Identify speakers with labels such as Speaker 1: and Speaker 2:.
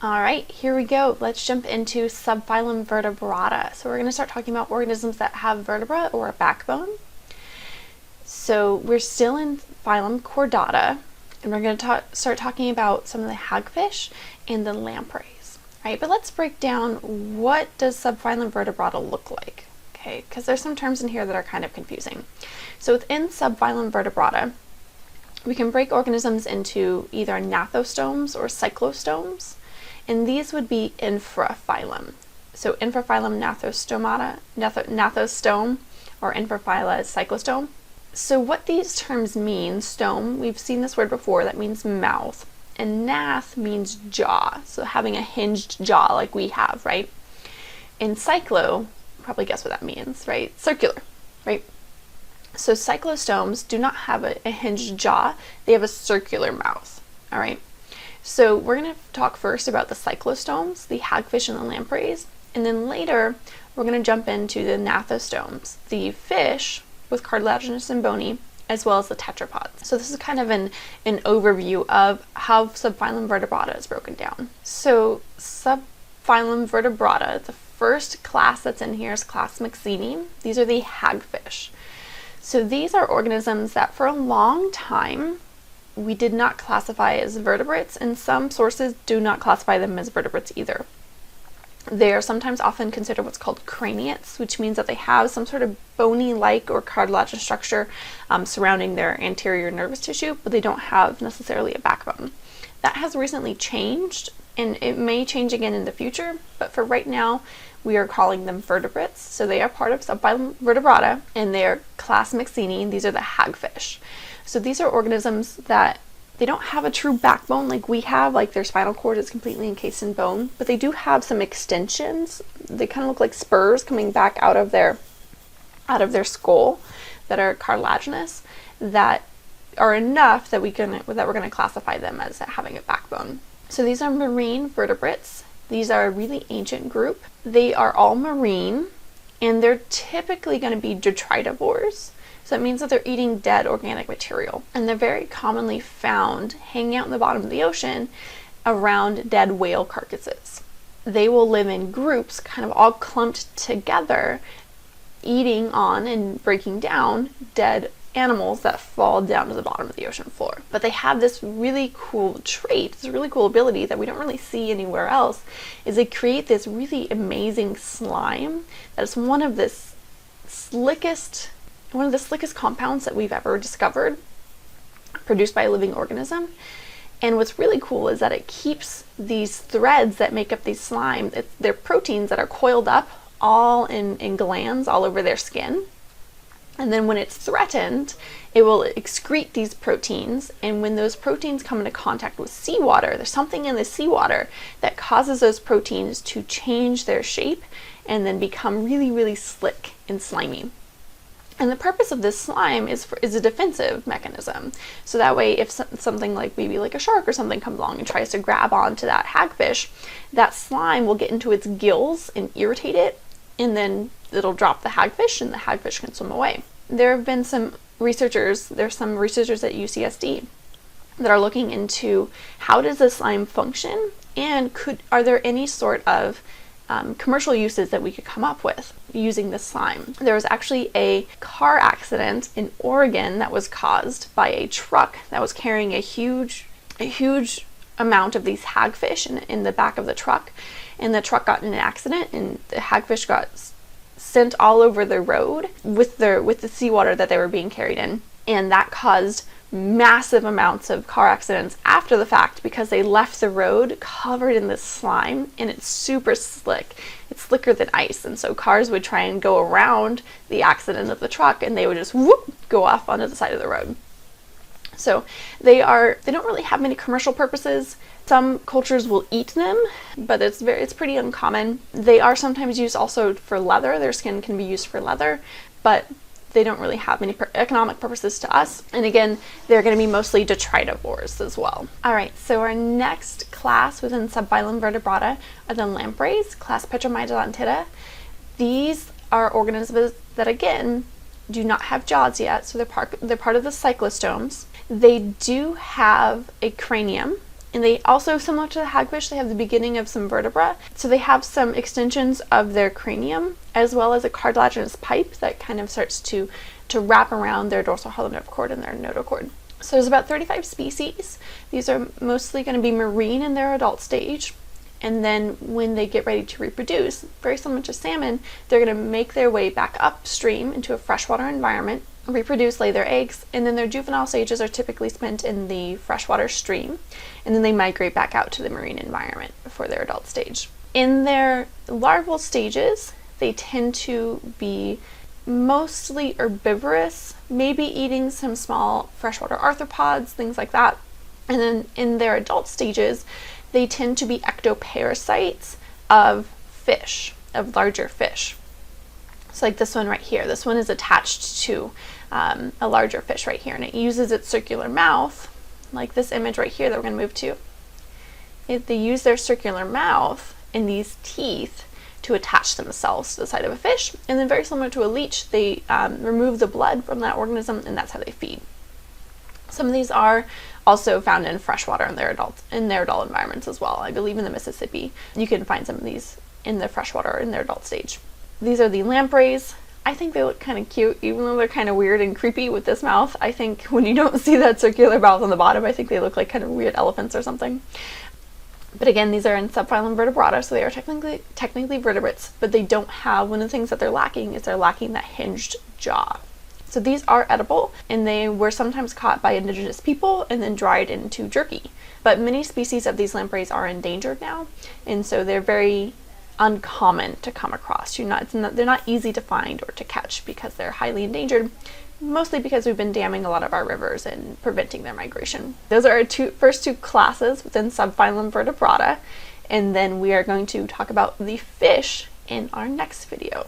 Speaker 1: All right, here we go. Let's jump into subphylum Vertebrata. So we're going to start talking about organisms that have vertebra or a backbone. So we're still in phylum Chordata, and we're going to start talking about some of the hagfish and the lampreys. Right, but let's break down, what does subphylum Vertebrata look like? Okay, because there's some terms in here that are kind of confusing. So within subphylum Vertebrata, we can break organisms into either gnathostomes or cyclostomes, and these would be infraphylum. So infraphylum gnathostome, or infraphyla cyclostome. So what these terms mean, stome, we've seen this word before, that means mouth, and gnath means jaw, so having a hinged jaw like we have, right? And cyclo, probably guess what that means, right? Circular, right? So cyclostomes do not have a hinged jaw, they have a circular mouth, all right? So we're going to talk first about the cyclostomes, the hagfish and the lampreys, and then later we're going to jump into the gnathostomes, the fish with cartilaginous and bony, as well as the tetrapods. So this is kind of an overview of how subphylum Vertebrata is broken down. So subphylum Vertebrata, the first class that's in here is class Myxini. These are the hagfish. So these are organisms that for a long time we did not classify as vertebrates, and some sources do not classify them as vertebrates either. They are sometimes often considered what's called craniates, which means that they have some sort of bony-like or cartilaginous structure surrounding their anterior nervous tissue, but they don't have necessarily a backbone. That has recently changed, and it may change again in the future, but for right now, we are calling them vertebrates. So they are part of subphylum Vertebrata, and they are class Myxini. These are the hagfish. So these are organisms that they don't have a true backbone like we have, like their spinal cord is completely encased in bone, but they do have some extensions. They kind of look like spurs coming back out of their skull that are cartilaginous, that are enough that we're going to classify them as having a backbone. So these are marine vertebrates. These are a really ancient group. They are all marine, and they're typically going to be detritivores. So it means that they're eating dead organic material, and they're very commonly found hanging out in the bottom of the ocean around dead whale carcasses. They will live in groups, kind of all clumped together, eating on and breaking down dead animals that fall down to the bottom of the ocean floor. But they have this really cool trait, this really cool ability that we don't really see anywhere else, is they create this really amazing slime that is one of the slickest compounds that we've ever discovered, produced by a living organism. And what's really cool is that it keeps these threads that make up these slime, they're proteins that are coiled up all in glands all over their skin. And then when it's threatened, it will excrete these proteins, and when those proteins come into contact with seawater, there's something in the seawater that causes those proteins to change their shape and then become really, really slick and slimy. And the purpose of this slime is a defensive mechanism. So that way, if something like maybe like a shark or something comes along and tries to grab onto that hagfish, that slime will get into its gills and irritate it, and then it'll drop the hagfish and the hagfish can swim away. There have been some researchers at UCSD that are looking into how does the slime function, and are there any sort of commercial uses that we could come up with using this slime. There was actually a car accident in Oregon that was caused by a truck that was carrying a huge amount of these hagfish in the back of the truck, and the truck got in an accident, and the hagfish got sent all over the road with the seawater that they were being carried in, and that caused massive amounts of car accidents after the fact because they left the road covered in this slime, and it's super slick. It's slicker than ice, and so cars would try and go around the accident of the truck, and they would just whoop go off onto the side of the road. So they don't really have many commercial purposes. Some cultures will eat them, but it's pretty uncommon. They are sometimes used also for leather. Their skin can be used for leather, but they don't really have many economic purposes to us. And again, they're going to be mostly detritivores as well. All right, so our next class within subphylum Vertebrata are the lampreys, class Petromydolantida. These are organisms that, again, do not have jaws yet, so they're part of the cyclostomes. They do have a cranium, And they also, similar to the hagfish, they have the beginning of some vertebra. So they have some extensions of their cranium, as well as a cartilaginous pipe that kind of starts to wrap around their dorsal hollow nerve cord and their notochord. So there's about 35 species. These are mostly going to be marine in their adult stage. And then when they get ready to reproduce, very similar to salmon, they're going to make their way back upstream into a freshwater environment, reproduce, lay their eggs, and then their juvenile stages are typically spent in the freshwater stream, and then they migrate back out to the marine environment for their adult stage. In their larval stages, they tend to be mostly herbivorous, maybe eating some small freshwater arthropods, things like that. And then in their adult stages, they tend to be ectoparasites of fish, of larger fish. So like this one right here, this one is attached to a larger fish right here, and it uses its circular mouth, like this image right here that we're going to move to. They use their circular mouth and these teeth to attach themselves to the side of a fish, and then very similar to a leech, they remove the blood from that organism, and that's how they feed. Some of these are also found in freshwater in their adult environments as well. I believe in the Mississippi you can find some of these in the freshwater in their adult stage. These are the lampreys. I think they look kind of cute, even though they're kind of weird and creepy with this mouth. I think when you don't see that circular mouth on the bottom, I think they look like kind of weird elephants or something. But again, these are in subphylum Vertebrata, so they are technically vertebrates, but they don't have, one of the things that they're lacking is they're lacking that hinged jaw. So these are edible, and they were sometimes caught by indigenous people and then dried into jerky. But many species of these lampreys are endangered now, and so they're very uncommon to come across. They're not easy to find or to catch because they're highly endangered, mostly because we've been damming a lot of our rivers and preventing their migration. Those are our first two classes within subphylum Vertebrata, and then we are going to talk about the fish in our next video.